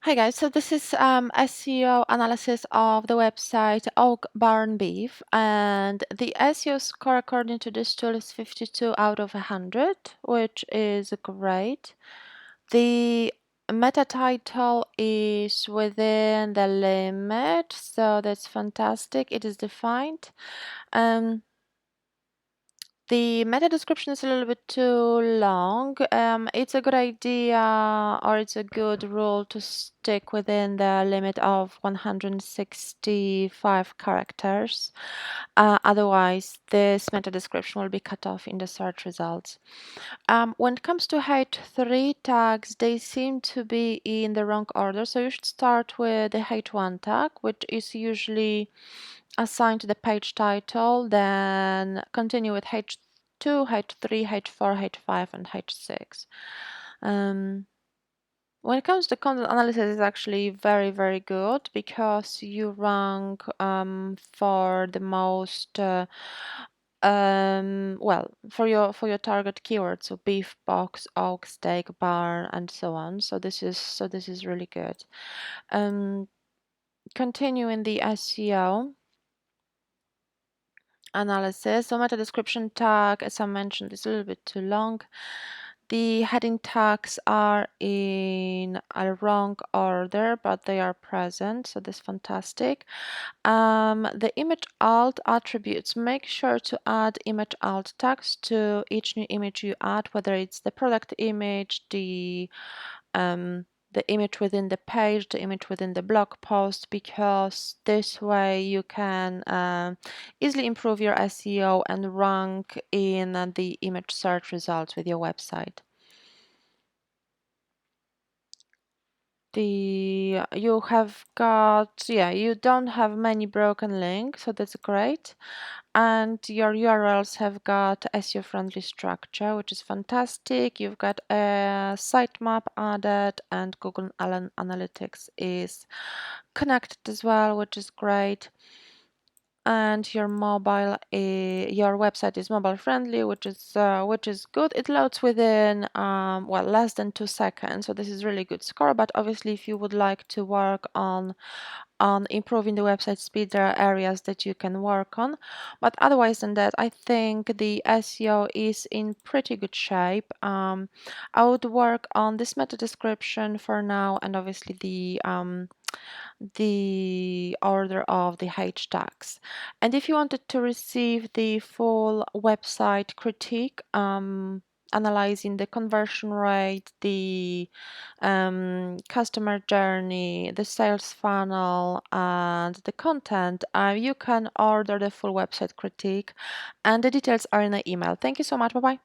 Hi guys, so this is SEO analysis of the website Barn Beef, and the SEO score according to this tool is 52 out of 100, which is great. The meta title is within the limit, so that's fantastic. It is defined. The meta description is a little bit too long. It's a good idea, or it's a good rule to stick within the limit of 165 characters. Otherwise, this meta description will be cut off in the search results. When it comes to H3 tags, they seem to be in the wrong order. So you should start with the H1 tag, which is usually assigned to the page title, then continue with H2, H3, H4, H5, and H6. When it comes to content analysis, it's actually very, very good because you rank for the most for your target keywords, so beef, box, ox, steak, barn, and so on. So this is really good. Continuing the SEO analysis. So meta description tag, as I mentioned, is a little bit too long. The heading tags are in a wrong order, but they are present, so that's fantastic. The image alt attributes, make sure to add image alt tags to each new image you add, whether it's the product image, the image within the page, the image within the blog post, because this way you can easily improve your SEO and rank in the image search results with your website. You have got, you don't have many broken links, so that's great. And your URLs have got SEO friendly structure, which is fantastic. You've got a sitemap added, and Google Analytics is connected as well, which is great. And your website is mobile friendly, which is good. It loads within less than 2 seconds, so this is really good score. But obviously, if you would like to work on improving the website speed, there are areas that you can work on. But otherwise than that, I think the SEO is in pretty good shape. I would work on this meta description for now, and obviously the order of the H tags. And if you wanted to receive the full website critique, analyzing the conversion rate, the customer journey, the sales funnel, and the content, you can order the full website critique, and the details are in the email. Thank you so much. Bye bye.